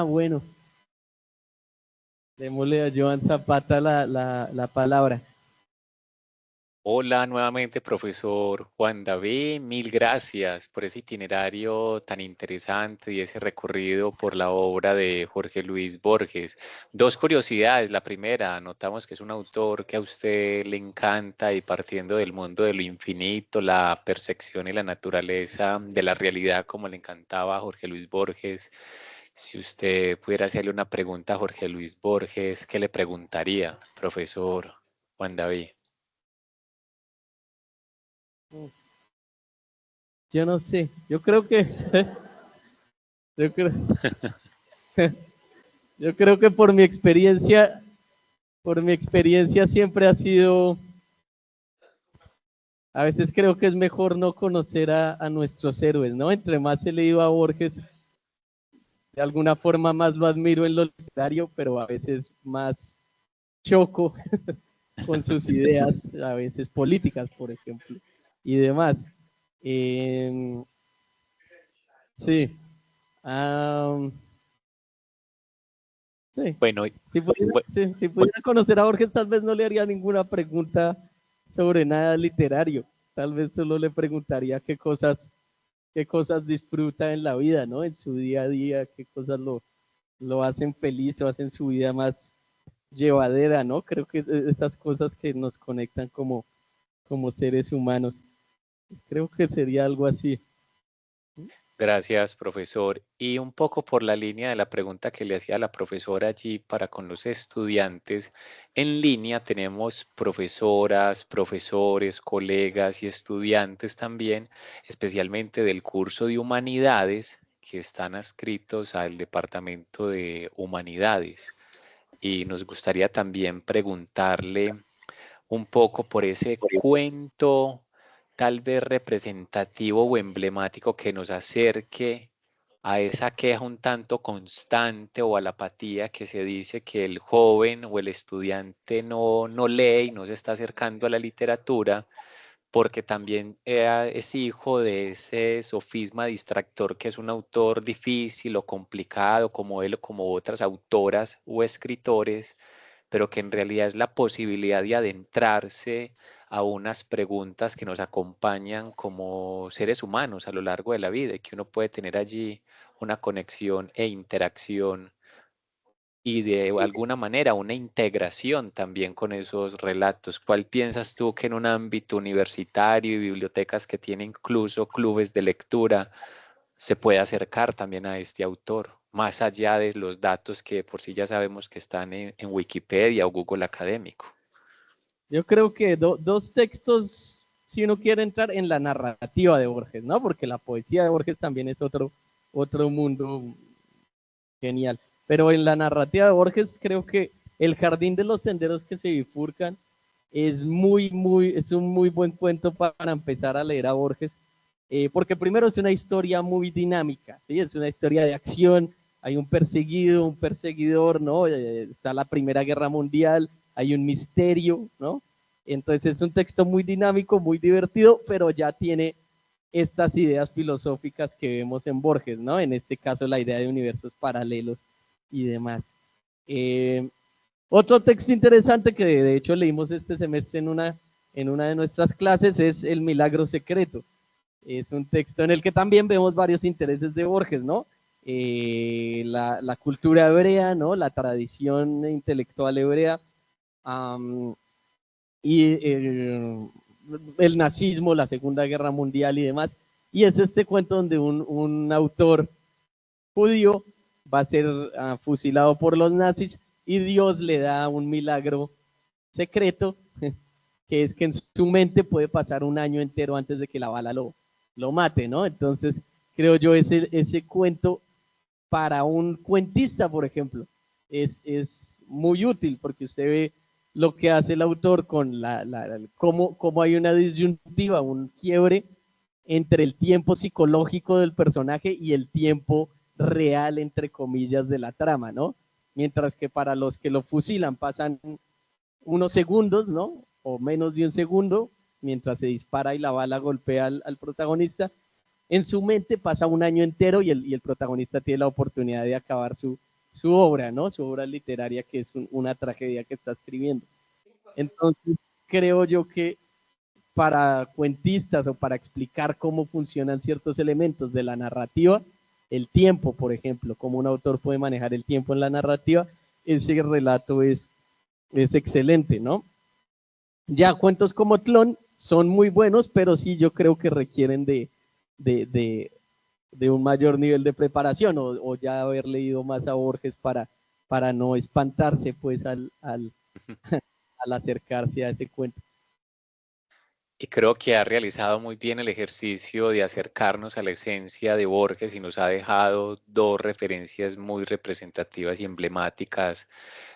Bueno, démosle a Joan Zapata la palabra. Hola nuevamente, profesor Juan David. Mil gracias por ese itinerario tan interesante y ese recorrido por la obra de Jorge Luis Borges. Dos curiosidades. La primera, notamos que es un autor que a usted le encanta y partiendo del mundo de lo infinito, la percepción y la naturaleza de la realidad como le encantaba a Jorge Luis Borges. Si usted pudiera hacerle una pregunta a Jorge Luis Borges, ¿qué le preguntaría, profesor Juan David? Yo no sé, yo creo que, yo creo, yo creo que por mi experiencia siempre ha sido, a veces creo que es mejor no conocer a nuestros héroes, ¿no? Entre más he leído a Borges, de alguna forma más lo admiro en lo literario, pero a veces más choco con sus ideas, a veces políticas, por ejemplo, y demás. Eh, sí. am, sí. Bueno, Si pudiera conocer a Borges, tal vez no le haría ninguna pregunta sobre nada literario. Tal vez solo le preguntaría qué cosas disfruta en la vida, ¿no? En su día a día, qué cosas lo hacen feliz o hacen su vida más llevadera, ¿no? Creo que esas cosas que nos conectan como seres humanos. Creo que sería algo así. gracias, profesor. Y un poco por la línea de la pregunta que le hacía la profesora allí para con los estudiantes, en línea tenemos profesoras, profesores, colegas y estudiantes también, especialmente del curso de humanidades, que están adscritos al Departamento de Humanidades. Y nos gustaría también preguntarle un poco por ese cuento tal vez representativo o emblemático que nos acerque a esa queja un tanto constante o a la apatía que se dice que el joven o el estudiante no lee y no se está acercando a la literatura porque también es hijo de ese sofisma distractor que es un autor difícil o complicado como él o como otras autoras o escritores, pero que en realidad es la posibilidad de adentrarse a unas preguntas que nos acompañan como seres humanos a lo largo de la vida y que uno puede tener allí una conexión e interacción y de alguna manera una integración también con esos relatos. ¿Cuál piensas tú que en un ámbito universitario y bibliotecas que tienen incluso clubes de lectura se puede acercar también a este autor, más allá de los datos que por sí ya sabemos que están en Wikipedia o Google Académico? Yo creo que dos textos, si uno quiere entrar en la narrativa de Borges, ¿no? Porque la poesía de Borges también es otro mundo genial. Pero en la narrativa de Borges creo que El jardín de los senderos que se bifurcan es un muy buen cuento para empezar a leer a Borges, porque primero es una historia muy dinámica, ¿sí? Es una historia de acción, hay un perseguido, un perseguidor, ¿no? Está la Primera Guerra Mundial, hay un misterio, ¿no? Entonces es un texto muy dinámico, muy divertido, pero ya tiene estas ideas filosóficas que vemos en Borges, ¿no? En este caso la idea de universos paralelos y demás. Eh, Otro texto interesante que de hecho leímos este semestre en una de nuestras clases es El Milagro Secreto. Es un texto en el que también vemos varios intereses de Borges, ¿no? La cultura hebrea, ¿no? La tradición intelectual hebrea, um, y el nazismo, la Segunda Guerra Mundial y demás. Y es este cuento donde un autor judío va a ser fusilado por los nazis y Dios le da un milagro secreto, que es que en su mente puede pasar un año entero antes de que la bala lo mate, ¿no? Entonces, creo yo, ese cuento para un cuentista, por ejemplo, es muy útil porque usted ve lo que hace el autor con cómo hay una disyuntiva, un quiebre entre el tiempo psicológico del personaje y el tiempo real, entre comillas, de la trama, ¿no? Mientras que para los que lo fusilan pasan unos segundos, ¿no? O menos de un segundo, mientras se dispara y la bala golpea al protagonista, en su mente pasa un año entero y el protagonista tiene la oportunidad de acabar su obra, ¿no? Su obra literaria, que es una tragedia que está escribiendo. Entonces, creo yo que para cuentistas o para explicar cómo funcionan ciertos elementos de la narrativa, el tiempo, por ejemplo, cómo un autor puede manejar el tiempo en la narrativa, ese relato es excelente, ¿no? Ya cuentos como Tlón son muy buenos, pero sí yo creo que requieren de, de, de un mayor nivel de preparación o ya haber leído más a Borges para no espantarse pues al acercarse a ese cuento. Y creo que ha realizado muy bien el ejercicio de acercarnos a la esencia de Borges y nos ha dejado dos referencias muy representativas y emblemáticas.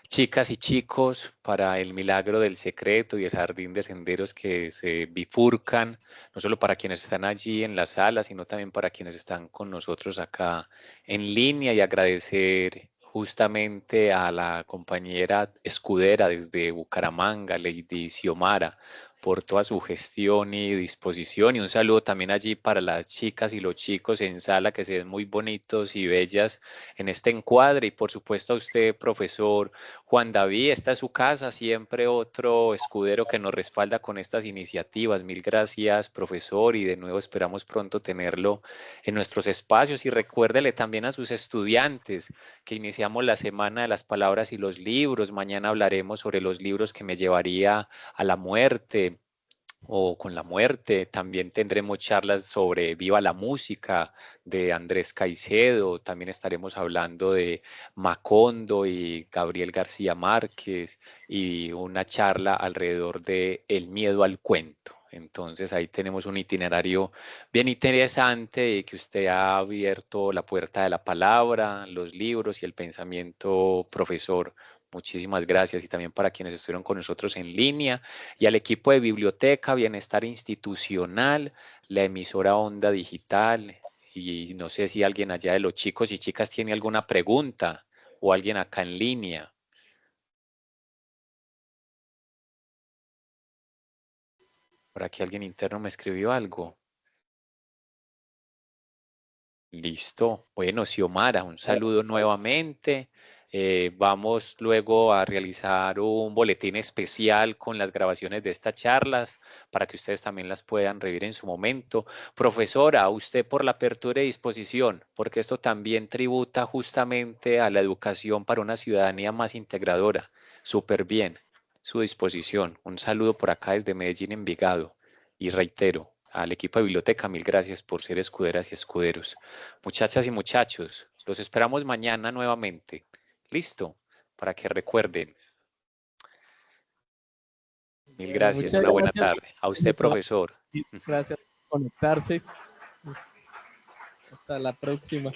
Chicas y chicos, para el milagro del secreto y el jardín de senderos que se bifurcan, no solo para quienes están allí en la sala, sino también para quienes están con nosotros acá en línea, y agradecer justamente a la compañera escudera desde Bucaramanga, Lady Xiomara, por toda su gestión y disposición, y un saludo también allí para las chicas y los chicos en sala que se ven muy bonitos y bellas en este encuadre, y por supuesto a usted, profesor Juan David. Esta es su casa, siempre otro escudero que nos respalda con estas iniciativas. Mil gracias, profesor, y de nuevo esperamos pronto tenerlo en nuestros espacios. Y recuérdele también a sus estudiantes que iniciamos la semana de las palabras y los libros. Mañana hablaremos sobre los libros que me llevaría a la muerte o con la muerte. También tendremos charlas sobre Viva la Música de Andrés Caicedo. También estaremos hablando de Macondo y Gabriel García Márquez, y una charla alrededor de El miedo al cuento. Entonces ahí tenemos un itinerario bien interesante, y que usted ha abierto la puerta de la palabra, los libros y el pensamiento, profesor. Muchísimas gracias, y también para quienes estuvieron con nosotros en línea, y al equipo de Biblioteca Bienestar Institucional, la emisora Onda Digital. Y no sé si alguien allá de los chicos y chicas tiene alguna pregunta, o alguien acá en línea. Por aquí alguien interno me escribió algo. Listo. Bueno, Xiomara, un saludo nuevamente. Vamos luego a realizar un boletín especial con las grabaciones de estas charlas para que ustedes también las puedan revivir en su momento. Profesora, a usted por la apertura y disposición, porque esto también tributa justamente a la educación para una ciudadanía más integradora. Súper bien, su disposición. Un saludo por acá desde Medellín, Envigado. Y reitero, al equipo de biblioteca, mil gracias por ser escuderas y escuderos. Muchachas y muchachos, los esperamos mañana nuevamente. ¿Listo? Para que recuerden. Mil Bueno, gracias. muchas Una buena gracias. tarde. A usted, profesor. Gracias por conectarse. Hasta la próxima.